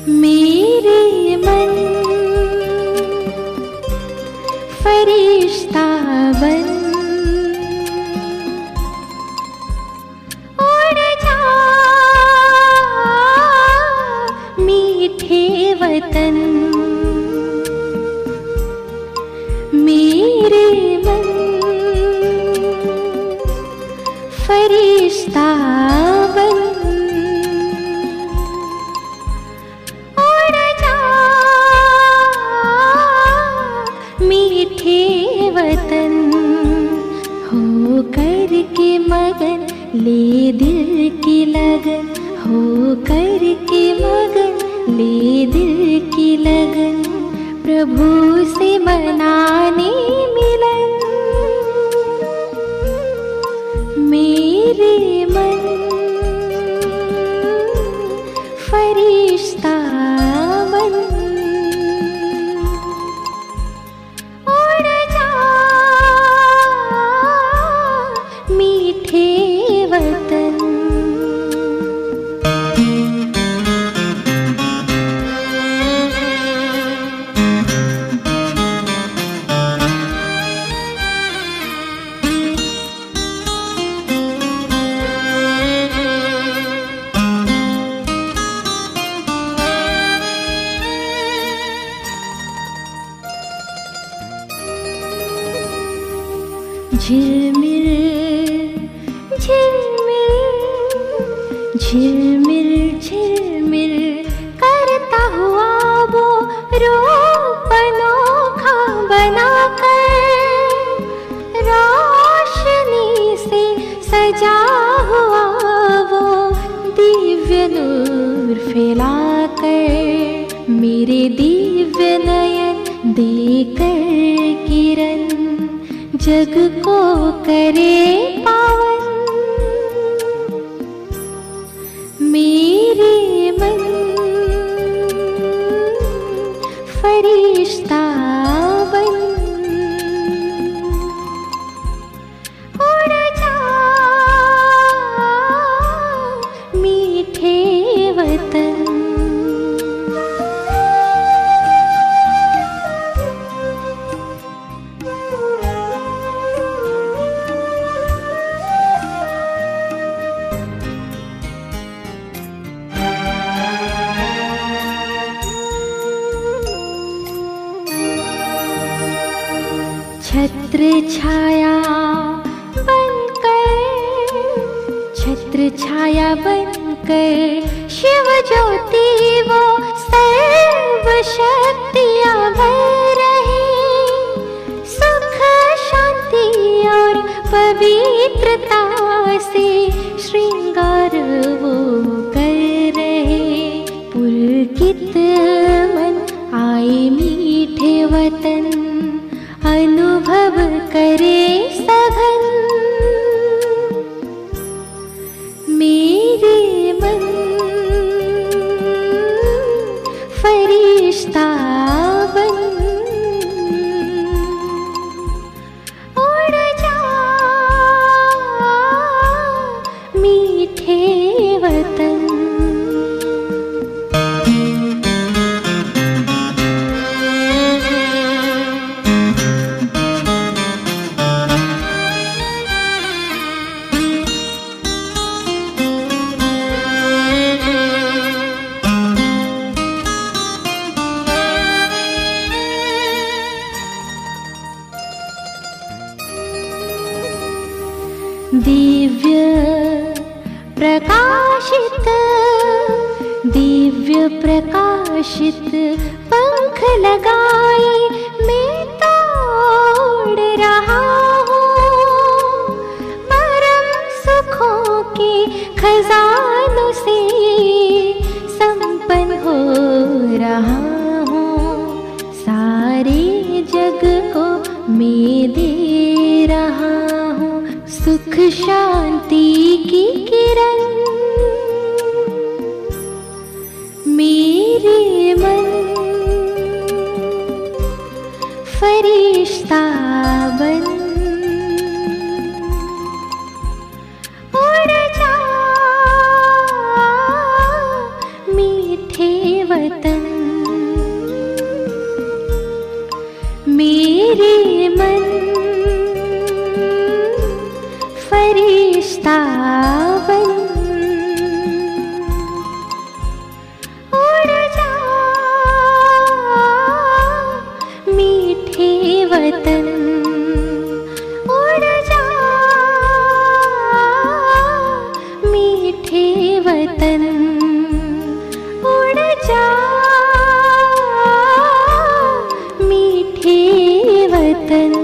मेरे मन फरिश्ता बन उड़ जा मीठे वतन। मेरे मन फरिश्ता बन उड़ जा मीठे वतन। हो कर के मगन ले दिल की लगन, हो कर के मगन ले दिल की लगन। प्रभु से मनाने मिलन। मेरे मन फरिश्ता बन उड़ जा मीठे वतन। झिलमिल झिलमिल झिलमिल झिलमिल करता हुआ वो रूप अनोखा बनाकर, रोशनी से सजा हुआ वो दिव्य नूर फैलाकर। मेरे दिव्य नयन देकर किरण जग को करे पावन। मेरे मन फरिश्ता बन उड़ जा मीठे वतन। छत्र छाया बनकर, छत्र छाया बनकर शिव ज्योति वो सर्व शक्तियाँ भर रहे। सुख शांति और पवित्रता से श्रृंगार वो कर रहे। पुलकित मन आए मीठे वतन, अनुभव करे सघन। मेरे मन फरिश्ता बन उड़ जा मीठे वतन। दिव्य प्रकाशित, दिव्य प्रकाशित पंख लगाए मैं तो उड़ रहा हूँ। परम सुखों के खजानों से संपन्न हो रहा हूँ। सारे जग को मैं दे रहा हूँ सुख शांति की किरण। मेरे मन फरिश्ता बन उड़ जा मीठे वतन। मेरे मन फरिश्ता बन उड़ जा मीठे वतन, उड़ जा मीठे वतन, उड़ जा मीठे वतन।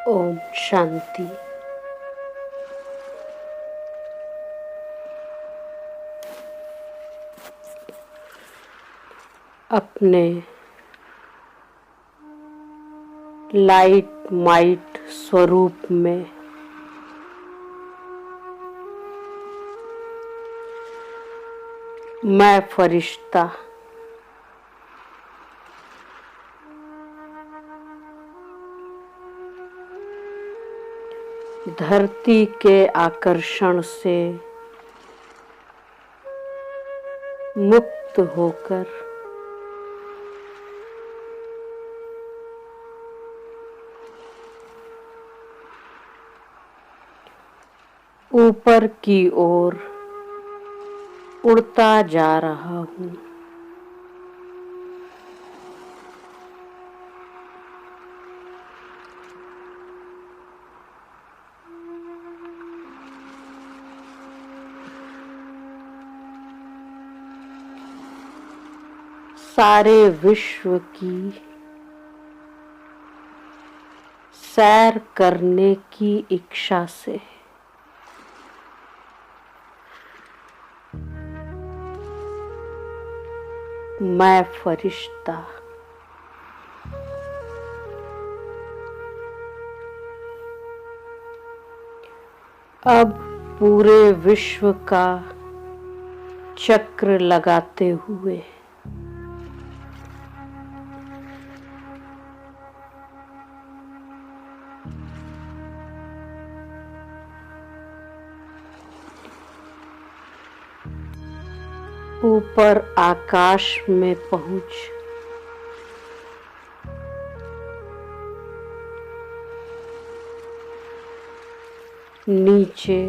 ओम शांति। अपने लाइट माइट स्वरूप में मैं फरिश्ता धरती के आकर्षण से मुक्त होकर ऊपर की ओर उड़ता जा रहा हूँ। सारे विश्व की सैर करने की इच्छा से मैं फरिश्ता अब पूरे विश्व का चक्र लगाते हुए ऊपर आकाश में पहुंच नीचे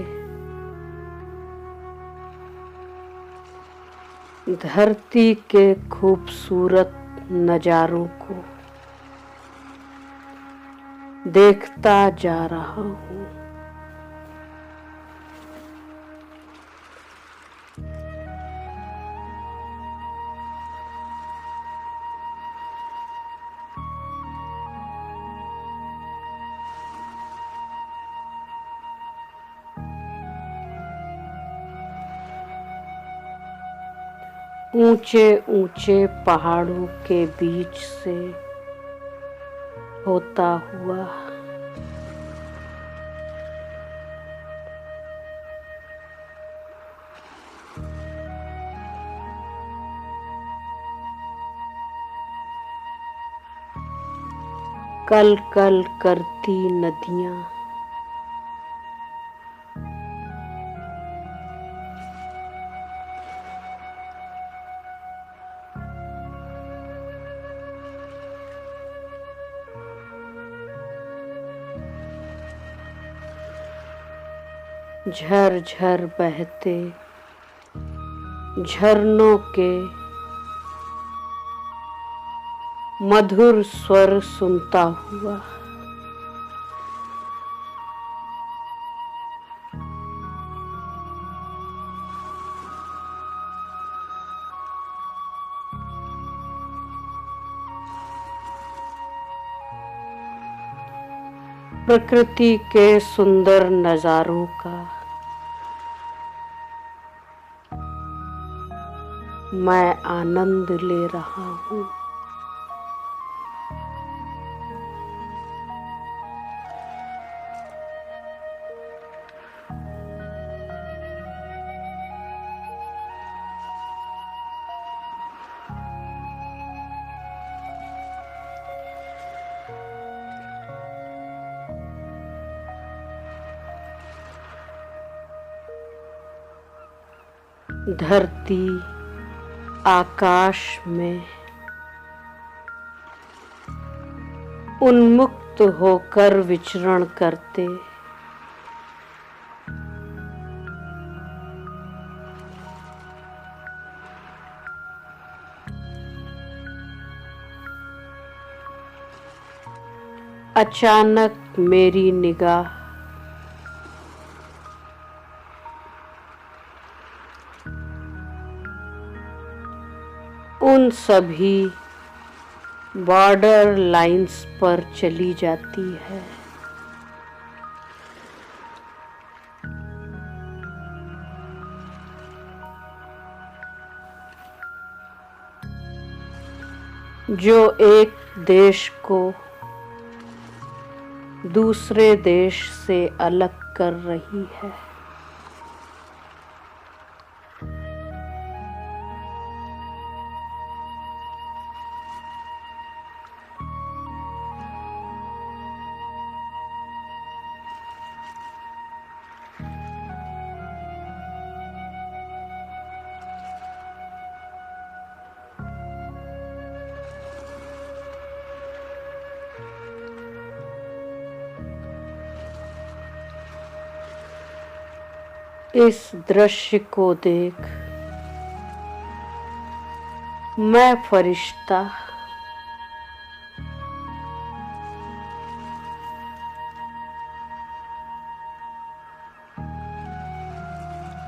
धरती के खूबसूरत नजारों को देखता जा रहा हूँ। ऊंचे ऊंचे पहाड़ों के बीच से होता हुआ कल कल करती नदियां झर झर बहते झरनों के मधुर स्वर सुनता हुआ, प्रकृति के सुंदर नजारों का मैं आनंद ले रहा हूँ। धरती आकाश में उन्मुक्त होकर विचरण करते अचानक मेरी निगाह उन सभी बॉर्डर लाइंस पर चली जाती है। जो एक देश को दूसरे देश से अलग कर रही है। इस दृश्य को देख मैं फरिश्ता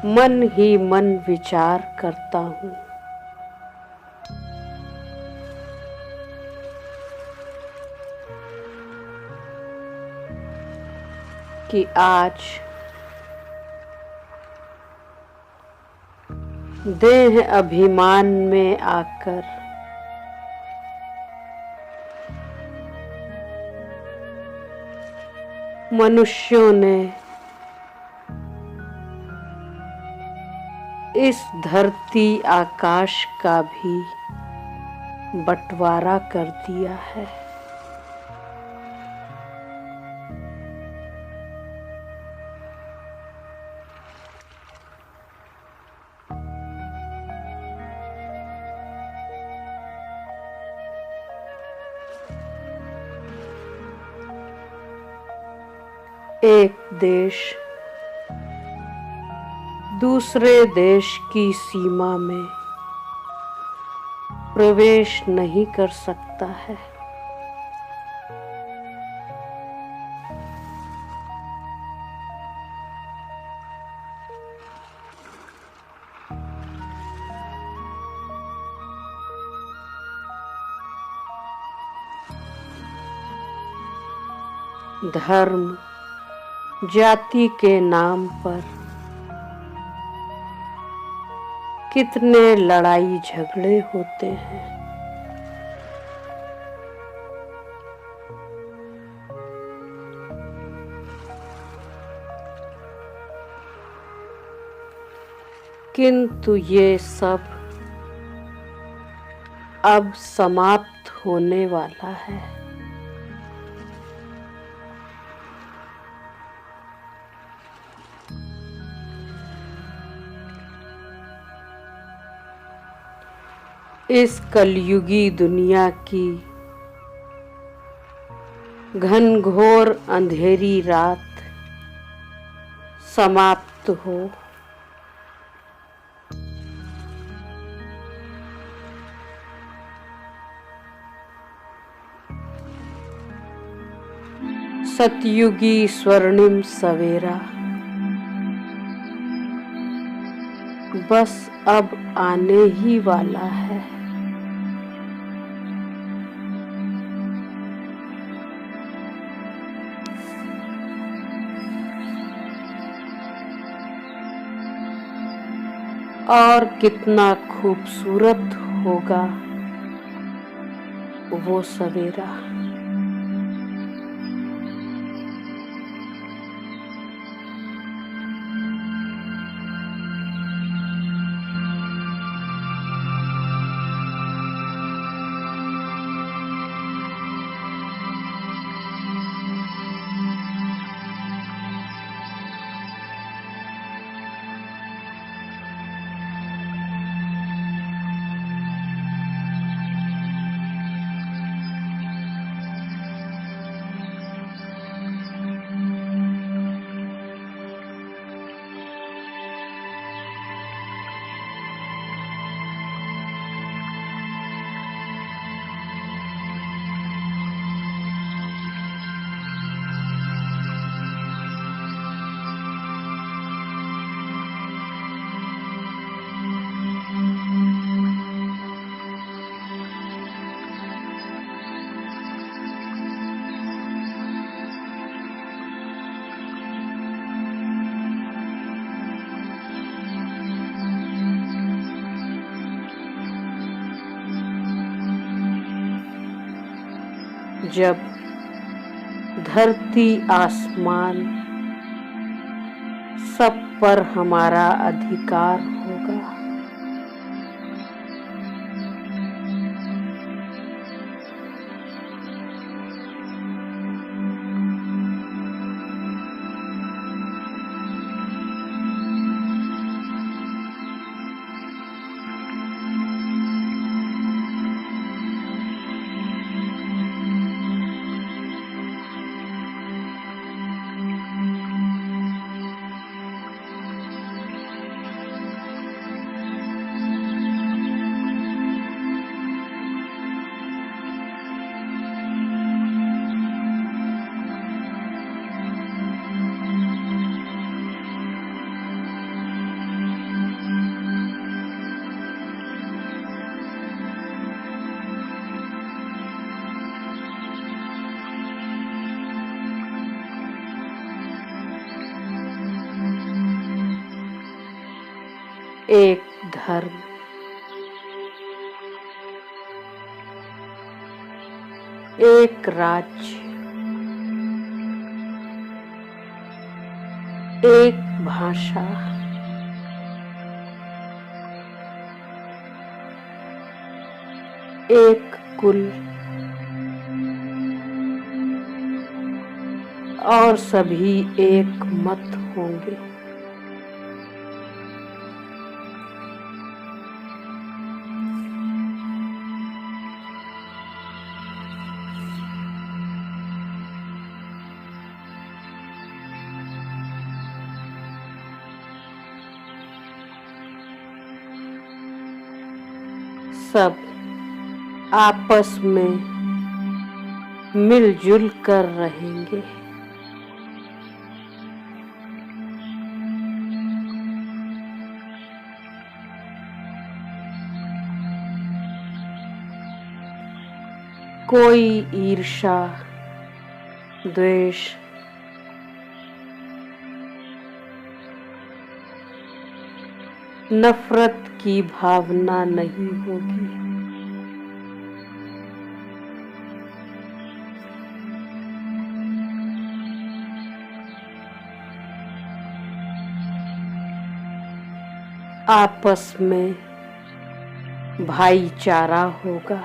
मन ही मन विचार करता हूँ कि आज देह अभिमान में आकर मनुष्यों ने इस धरती आकाश का भी बंटवारा कर दिया है। एक देश दूसरे देश की सीमा में प्रवेश नहीं कर सकता है। धर्म जाति के नाम पर कितने लड़ाई झगड़े होते हैं। किंतु ये सब अब समाप्त होने वाला है। इस कलयुगी दुनिया की घनघोर अंधेरी रात समाप्त मुक्त हो। सतयुगी स्वर्णिम सवेरा बस अब आने ही वाला है। और कितना खूबसूरत होगा वो सवेरा। जब धरती आसमान सब पर हमारा अधिकार होगा, एक धर्म, एक राज्य, एक भाषा, एक कुल और सभी एक मत होंगे। सब आपस में मिलजुल कर रहेंगे। कोई ईर्ष्या, द्वेष, नफरत की भावना नहीं होगी। आपस में भाईचारा होगा।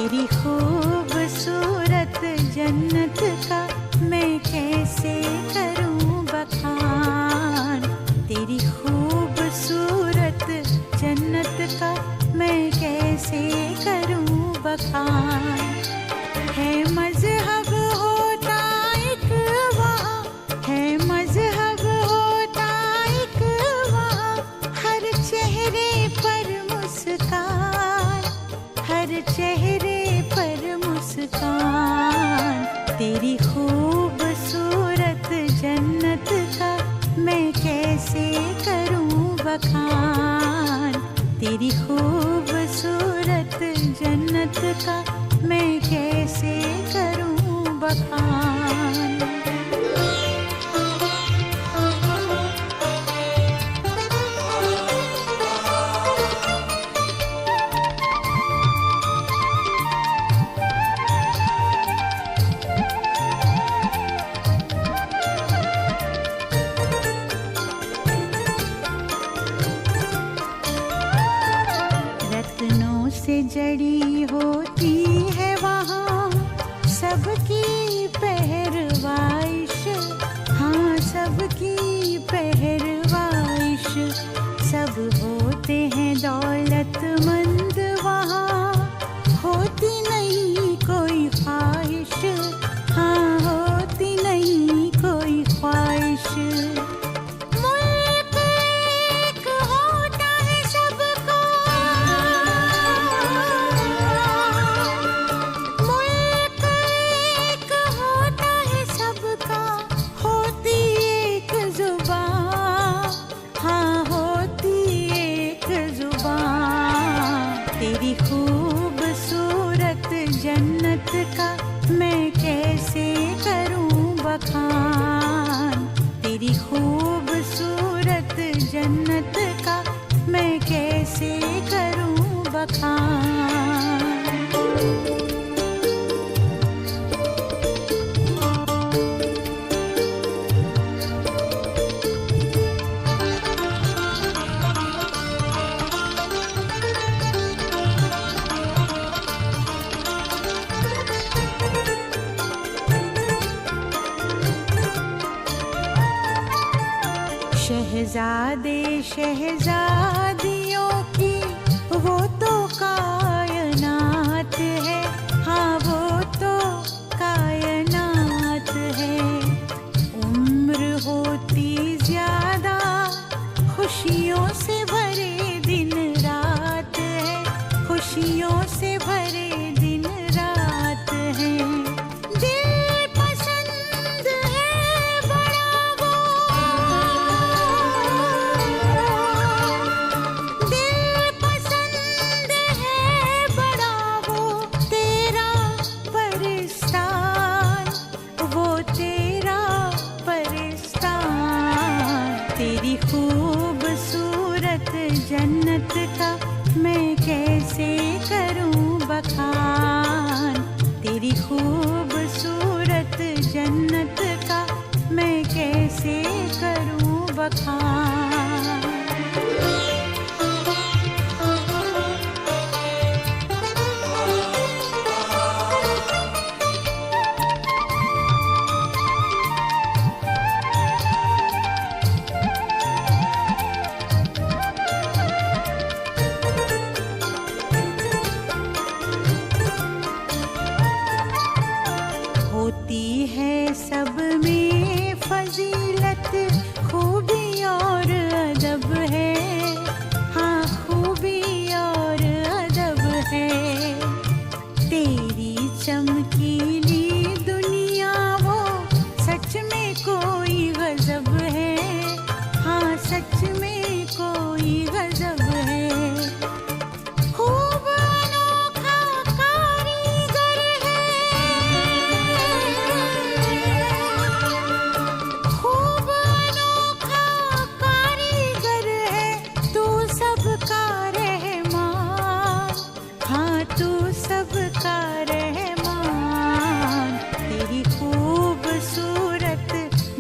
तेरी खूबसूरत जन्नत का मैं कैसे करूं बखान। तेरी खूबसूरत जन्नत का मैं कैसे करूं बखान। है मज़हब होता एक वहाँ, है मज़हब होता एक वहाँ, हर चेहरे पर मुस्कान, हर चेहरे पर मुस्कान। तेरी खूबसूरत जन्नत का मैं कैसे करूं बखान। तेरी खूबसूरत जन्नत का मैं कैसे करूं बखान। रत्नों से जड़ी होती है वहाँ सबकी पहरवाइश, हाँ सबकी पहरवाइश। सब होते हैं दौलतमंद वहाँ, होती नहीं कोई ख्वाहिश, हाँ होती नहीं कोई ख्वाहिश। मुल्क एक होता है सबका, मुल्क एक होता है सबका, होती एक जुबान, हाँ होती एक जुबान। तेरी खूबसूरत जन्नत का मैं कैसे करूं बखान। तेरी खूबसूरत जन्नत का मैं कैसे करूं बखान। शहजादे शहजादियों की वो तो कायनात है, हाँ वो तो कायनात है। उम्र होती ज्यादा, खुशियों से भरे दिन रात है, खुशियों से भरे दिन रात है। दिल पसंद है बड़ा वो, दिल पसंद है बड़ा वो तेरा परिस्तान, वो तेरा परिस्तान। तेरी खूबसूरत जन्नत का मैं कैसे करूं बखान। तेरी खूबसूरत जन्नत का मैं कैसे करूं बखान। होती है सब में फजीलत, खूबी और अदब है, हाँ खूबी और अदब है। तेरी चमकीली दुनिया वो सच में कोई गजब है, हाँ सच में कोई गजब है। खूब अनोखा कारीगर खूब अनोखा कारीगर है, तू सबका रहमान, हाँ तू सबका रहमान। तेरी खूबसूरत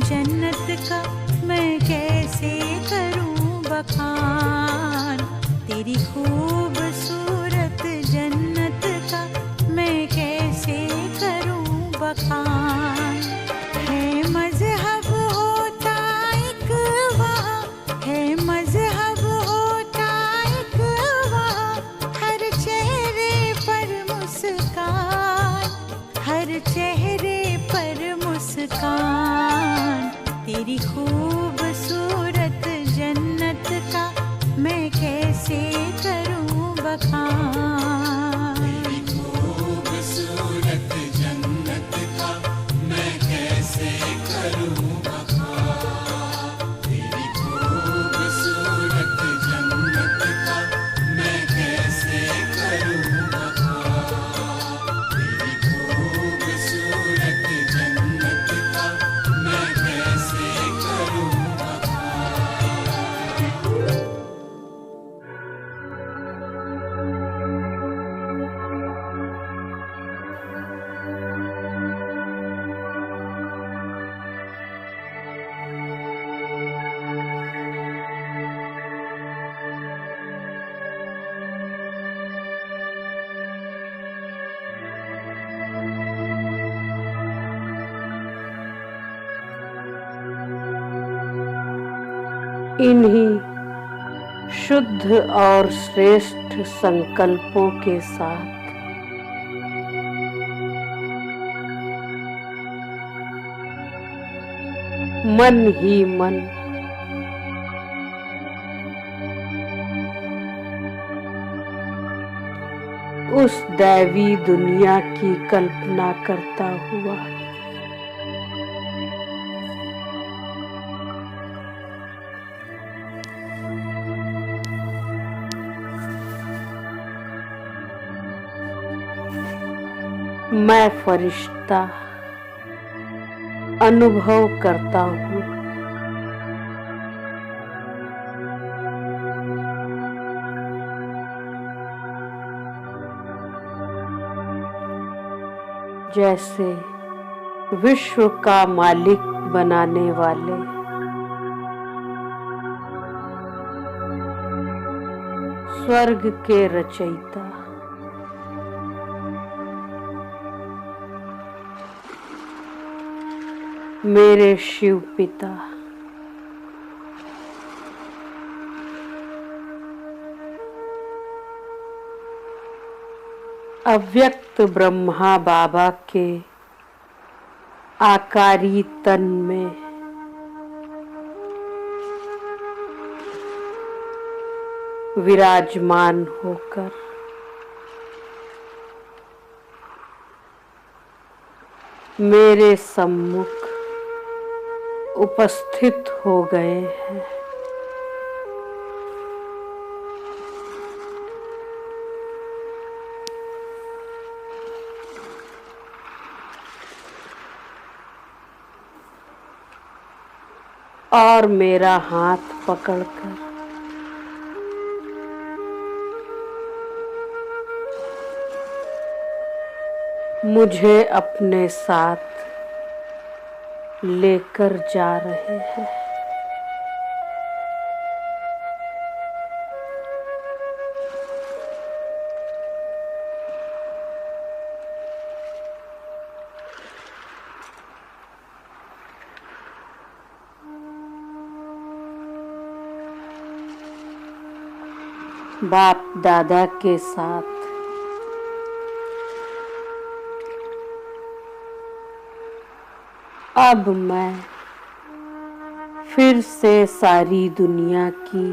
जन्नत का मैं कैसे करूं बखान। तेरी खूबसूरत जन्नत का मैं तेरी खूबसूरत जन्नत का मैं कैसे करूं बखान। तेरी खूबसूरत जन्नत का मैं कैसे करूं बखान। तेरी खूबसूरत जन्नत का मैं कैसे करूं बखान। तेरी खूबसूरत जन्नत का मैं कैसे करूं इन्हीं शुद्ध और श्रेष्ठ संकल्पों के साथ मन ही मन उस दैवी दुनिया की कल्पना करता हुआ मैं फरिश्ता अनुभव करता हूँ जैसे विश्व का मालिक बनाने वाले स्वर्ग के रचयिता मेरे शिव पिता अव्यक्त ब्रह्मा बाबा के आकारी तन में विराजमान होकर मेरे सम्मुख उपस्थित हो गए हैं। और मेरा हाथ पकड़कर मुझे अपने साथ लेकर जा रहे हैं। बाप दादा के साथ अब मैं फिर से सारी दुनिया की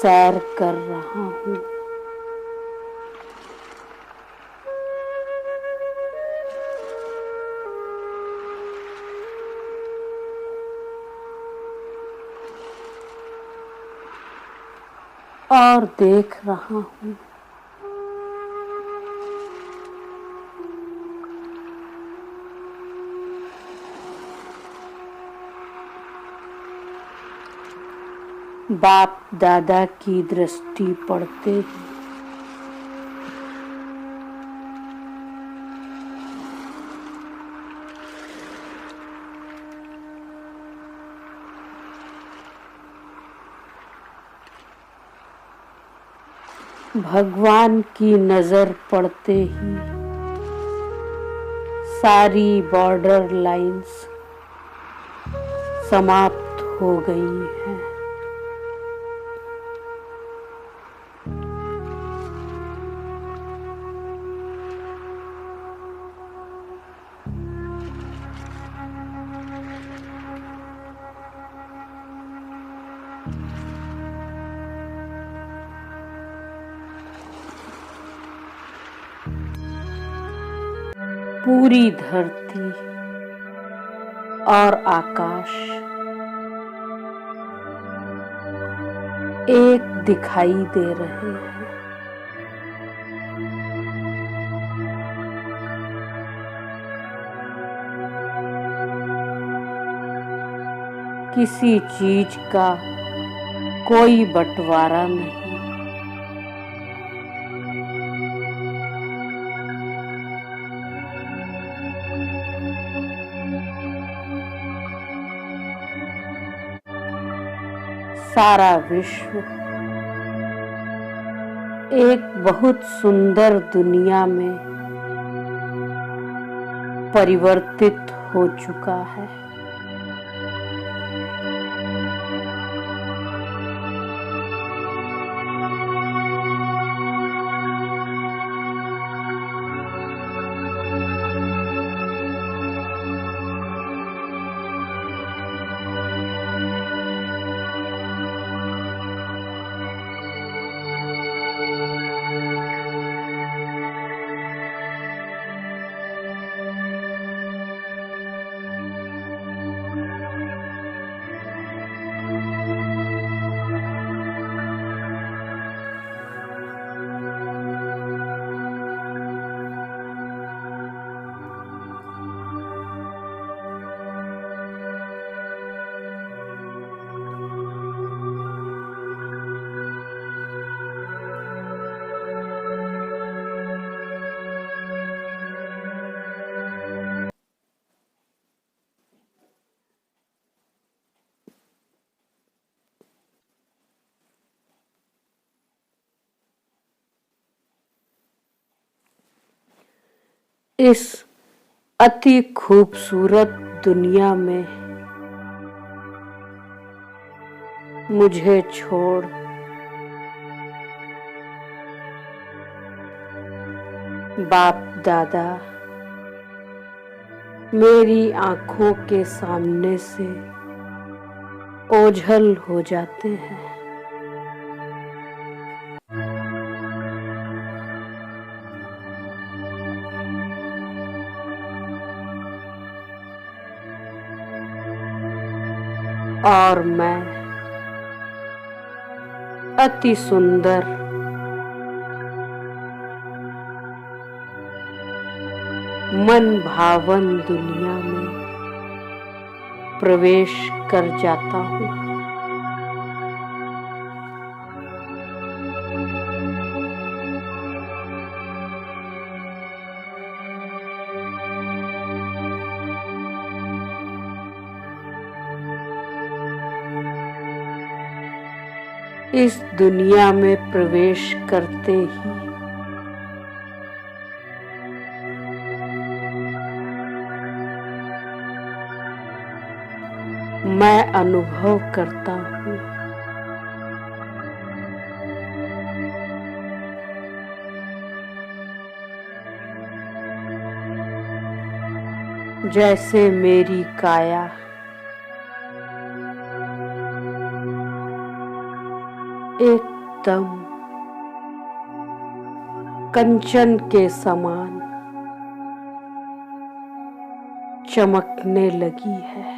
सैर कर रहा हूँ। और देख रहा हूँ बाप दादा की दृष्टि पड़ते ही भगवान की नजर पड़ते ही सारी बॉर्डर लाइंस समाप्त हो गई हैं। पूरी धरती और आकाश एक दिखाई दे रहे हैं। किसी चीज का कोई बंटवारा नहीं। सारा विश्व एक बहुत सुंदर दुनिया में परिवर्तित हो चुका है। इस अति खूबसूरत दुनिया में मुझे छोड़ बाप दादा मेरी आंखों के सामने से ओझल हो जाते हैं। और मैं अति सुंदर मन भावन दुनिया में प्रवेश कर जाता हूँ। इस दुनिया में प्रवेश करते ही मैं अनुभव करता हूँ जैसे मेरी काया एकदम कंचन के समान चमकने लगी है।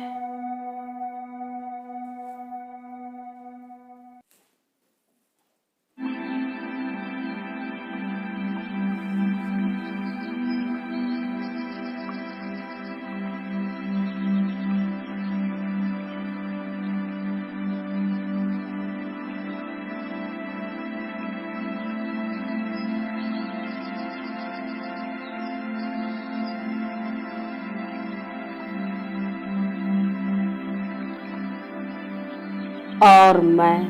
और मैं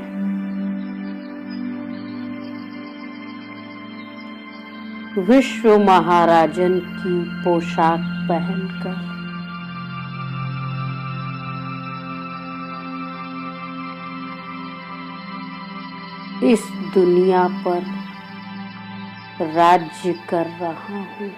विश्व महाराजन की पोशाक पहनकर इस दुनिया पर राज्य कर रहा हूँ।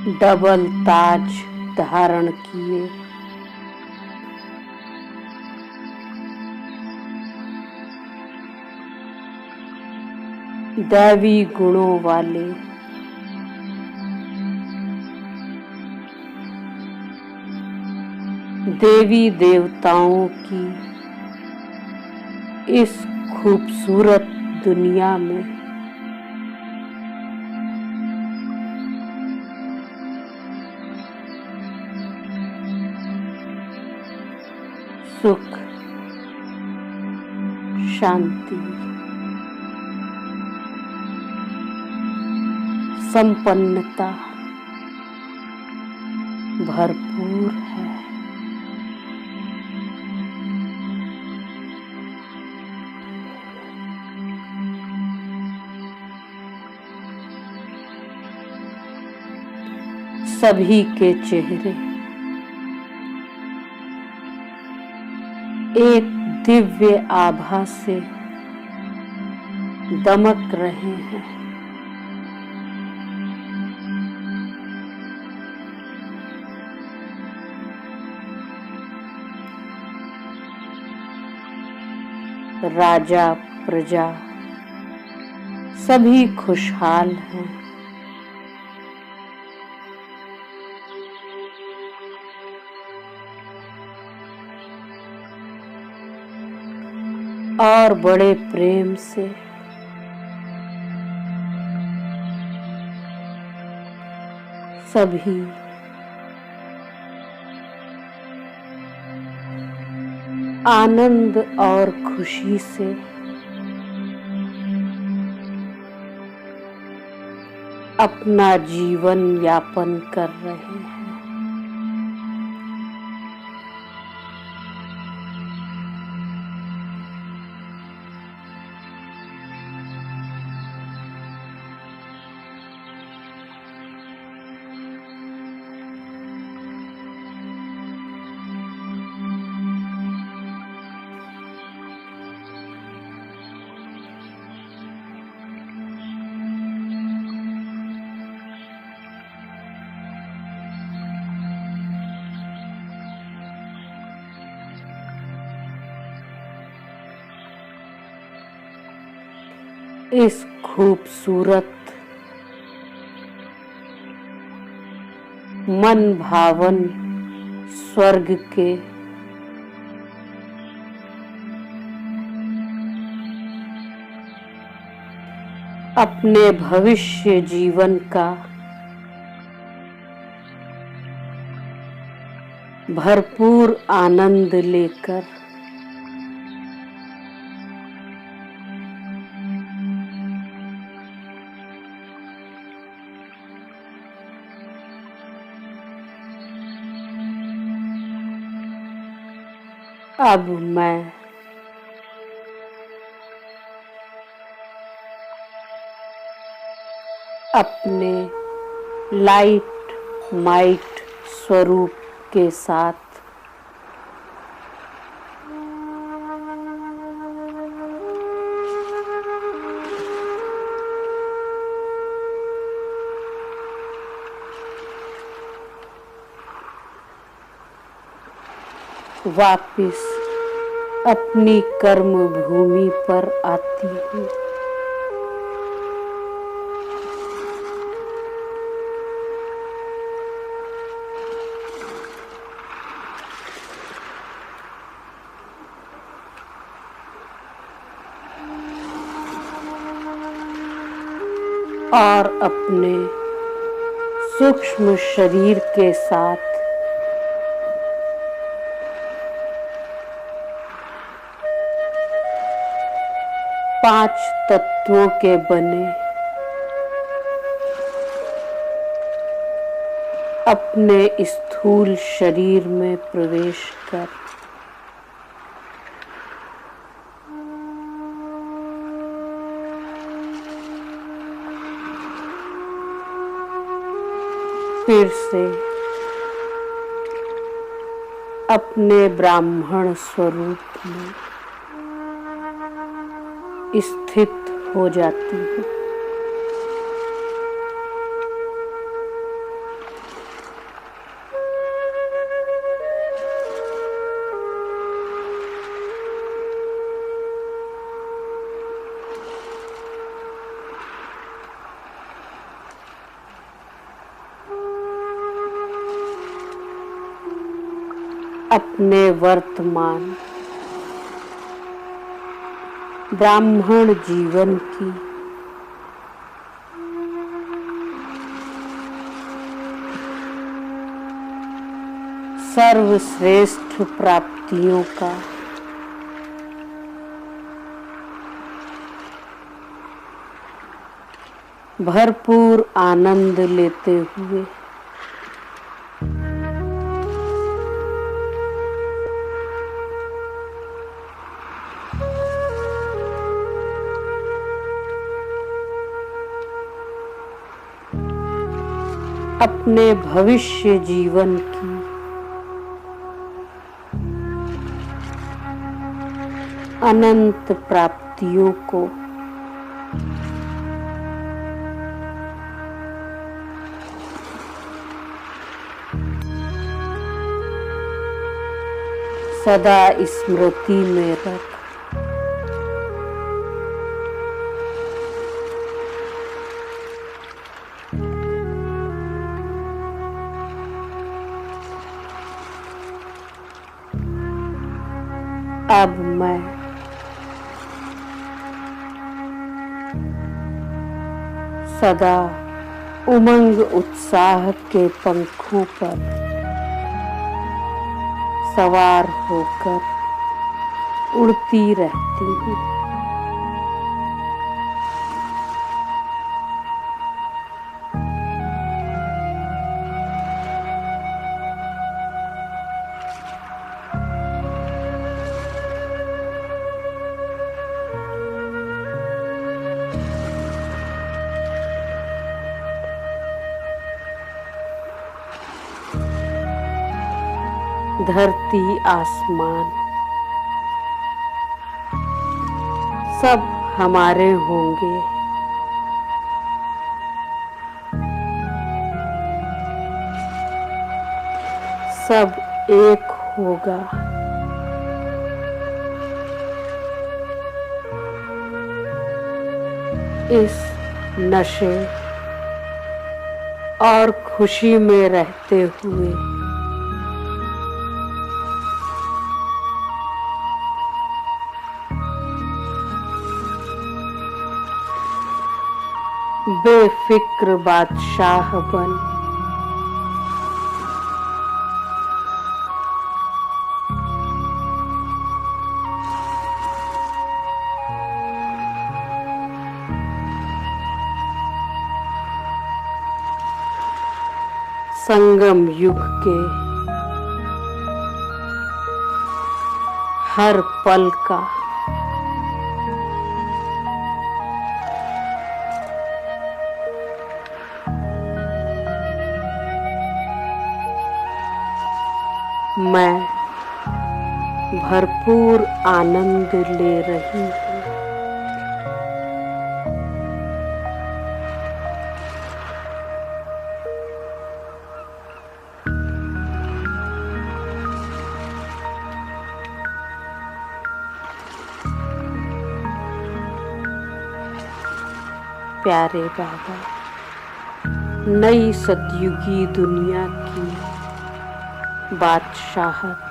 डबल ताज धारण किए, दैवी गुणों वाले देवी देवताओं की इस खूबसूरत दुनिया में सुख, शांति, संपन्नता भरपूर है। सभी के चेहरे एक दिव्य आभा से दमक रहे हैं। राजा प्रजा सभी खुशहाल हैं। और बड़े प्रेम से सभी आनंद और खुशी से अपना जीवन यापन कर रहे हैं। इस खूबसूरत मन भावन स्वर्ग के अपने भविष्य जीवन का भरपूर आनंद लेकर अब मैं अपने लाइट माइट स्वरूप के साथ वापिस अपनी कर्म भूमि पर आती हूँ। और अपने सूक्ष्म शरीर के साथ पांच तत्वों के बने अपने स्थूल शरीर में प्रवेश कर फिर से अपने ब्राह्मण स्वरूप में स्थित हो जाती हूँ। अपने वर्तमान ब्राह्मण जीवन की सर्वश्रेष्ठ प्राप्तियों का भरपूर आनंद लेते हुए अपने भविष्य जीवन की अनंत प्राप्तियों को सदा स्मृति में रख अब मैं सदा उमंग उत्साह के पंखों पर सवार होकर उड़ती रहती हूँ। धरती आसमान सब हमारे होंगे। सब एक होगा। इस नशे और खुशी में रहते हुए बेफिक्र बादशाह बन संगम युग के हर पल का मैं भरपूर आनंद ले रही हूँ। प्यारे बाबा, नई सतयुगी दुनिया की बादशाहत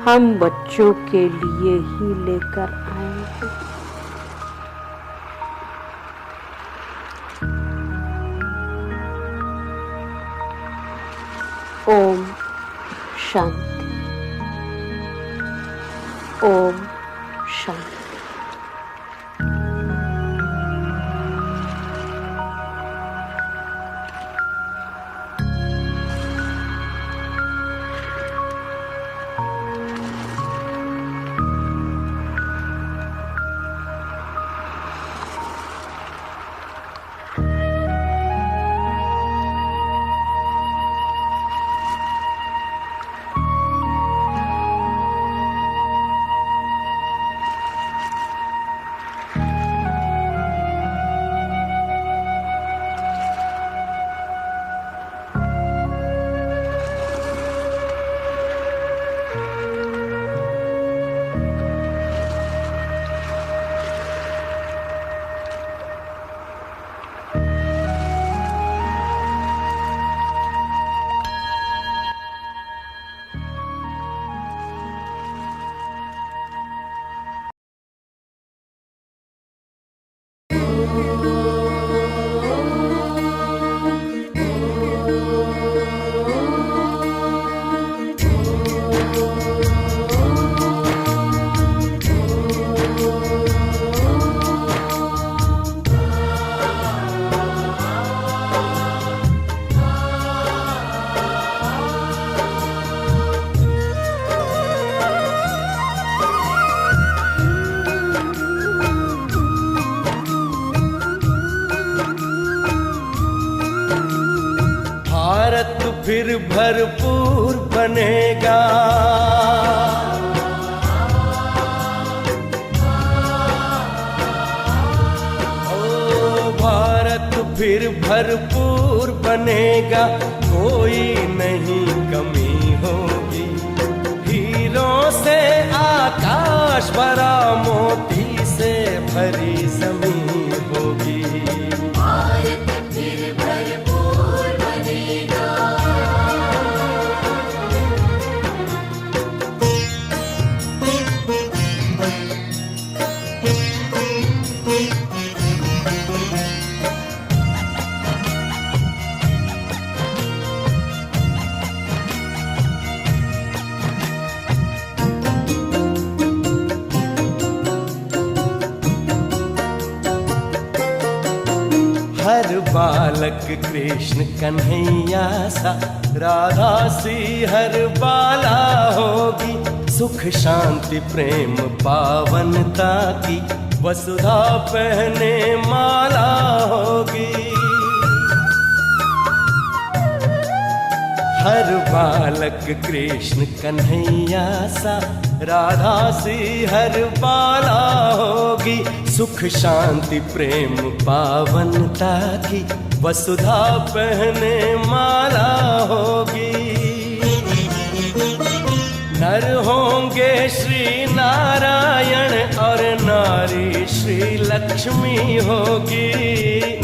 हम बच्चों के लिए ही लेकर आए हैं। ओम शांति। ओम शांति। फिर भरपूर बनेगा। ओ भारत फिर भरपूर बनेगा, कोई नहीं कमी होगी। हीरों से आकाश भरा, मोती से भरी जमीन होगी। भारत फिर भरपूर बनेगा। हर बालक कृष्ण कन्हैया सा, राधा सी हर बाला होगी। सुख शांति प्रेम पावनता की, वसुधा पहने माला होगी। हर बालक कृष्ण कन्हैया सा, राधा सी हर बाला होगी। सुख शांति प्रेम पावनता की, वसुधा पहने माला होगी। नर होंगे श्री नारायण और नारी श्री लक्ष्मी होगी।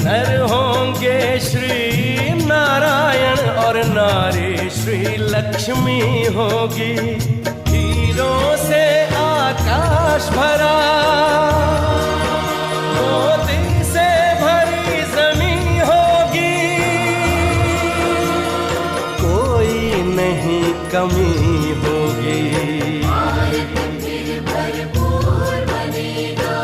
नर होंगे श्री नारायण और नारी श्री लक्ष्मी होगी। हीरों से आकाश भरा, मोती से भरी जमीन होगी। कोई नहीं कमी होगी। भारत फिर भरपूर बनेगा।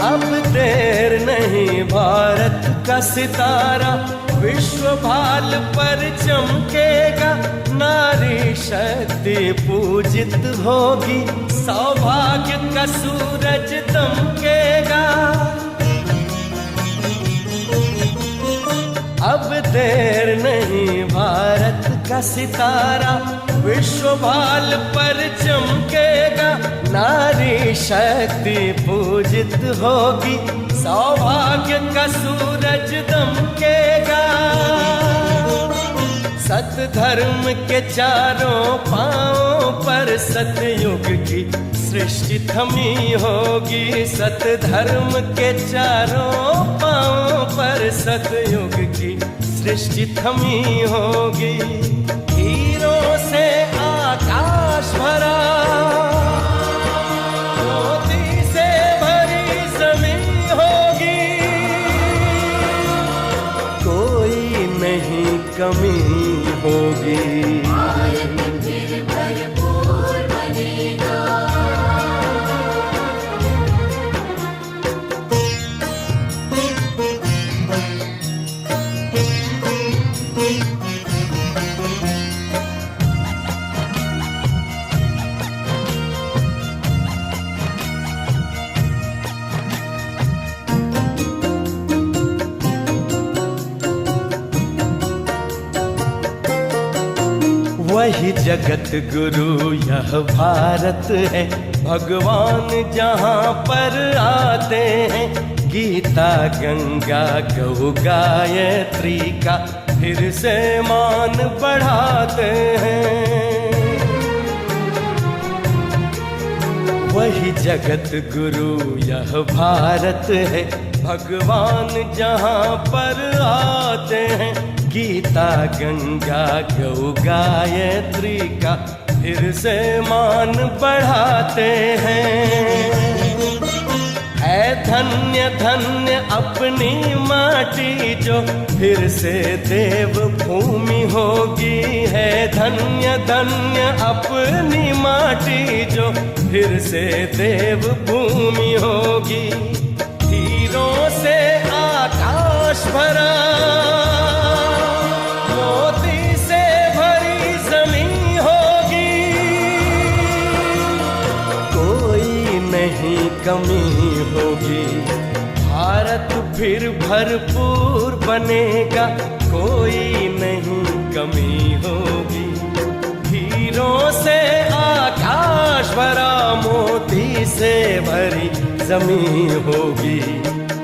अब देर नहीं, भारत का सितारा विश्व भाल पर चमकेगा। नारी शक्ति पूजित होगी, सौभाग्य का सूरज दमकेगा। अब देर नहीं, भारत का सितारा विश्व भाल पर चमकेगा। नारी शक्ति पूजित होगी, सौभाग्य का सूरज दमकेगा। सत धर्म के चारों पांवों पर सतयुग की सृष्टि थमी होगी। सत धर्म के चारों पांवों पर सतयुग की सृष्टि थमी होगी। हीरों से आकाश भरा, मोती से भरी जमीन होगी। कोई नहीं कमी होगी। भारत फिर भरपूर बनेगा। वही जगत गुरु यह भारत है, भगवान जहाँ पर आते हैं। गीता गंगा गौ गायत्री का फिर से मान बढ़ाते हैं। वही जगत गुरु यह भारत है, भगवान जहाँ पर आते हैं। गीता गंगा गौ गायत्री का फिर से मान बढ़ाते हैं। है धन्य धन्य अपनी माटी जो फिर से देव भूमि होगी। है धन्य धन्य अपनी माटी जो फिर से देव भूमि होगी। हीरों से आकाश भरा, मोती से भरी जमीन होगी। कोई नहीं कमी होगी, भारत फिर भरपूर बनेगा। कोई नहीं कमी होगी। हीरों से आकाश भरा, मोती से भरी जमीन होगी।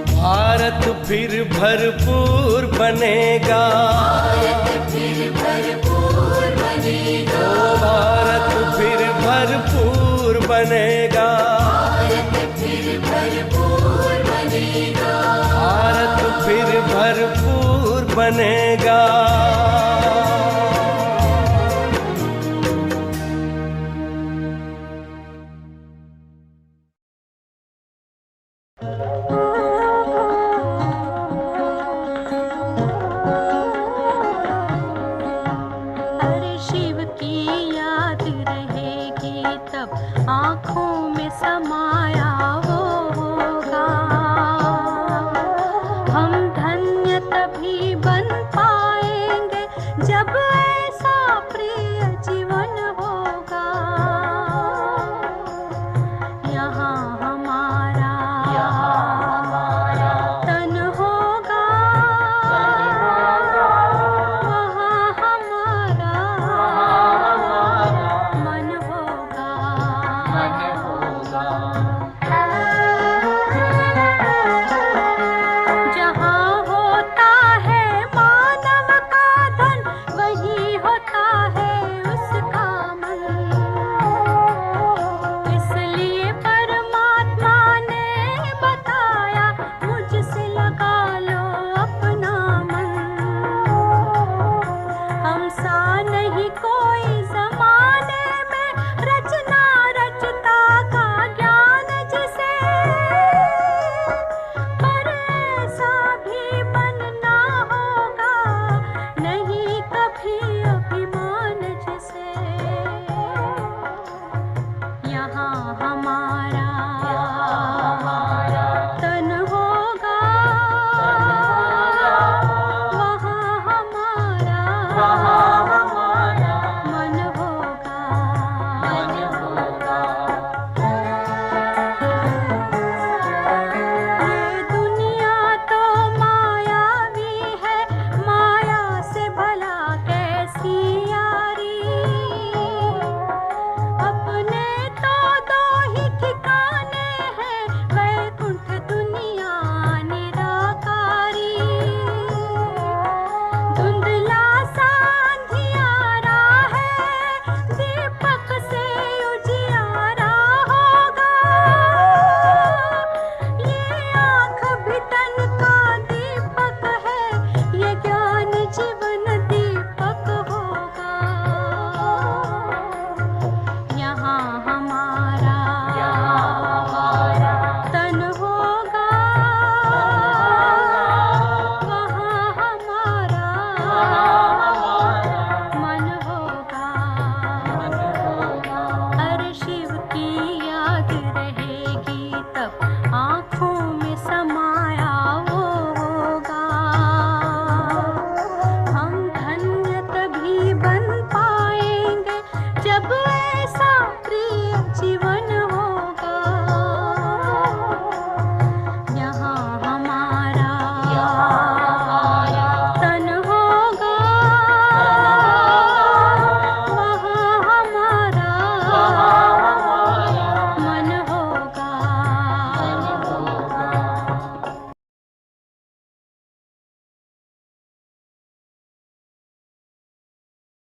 भारत फिर भरपूर बनेगा। भारत फिर भरपूर बनेगा। ओ भारत फिर भरपूर बनेगा। भारत फिर भरपूर बनेगा। भारत फिर भरपूर बनेगा। अरे शिव की याद रहेगी तब आँखों में समाया होगा। हम धन्य तभी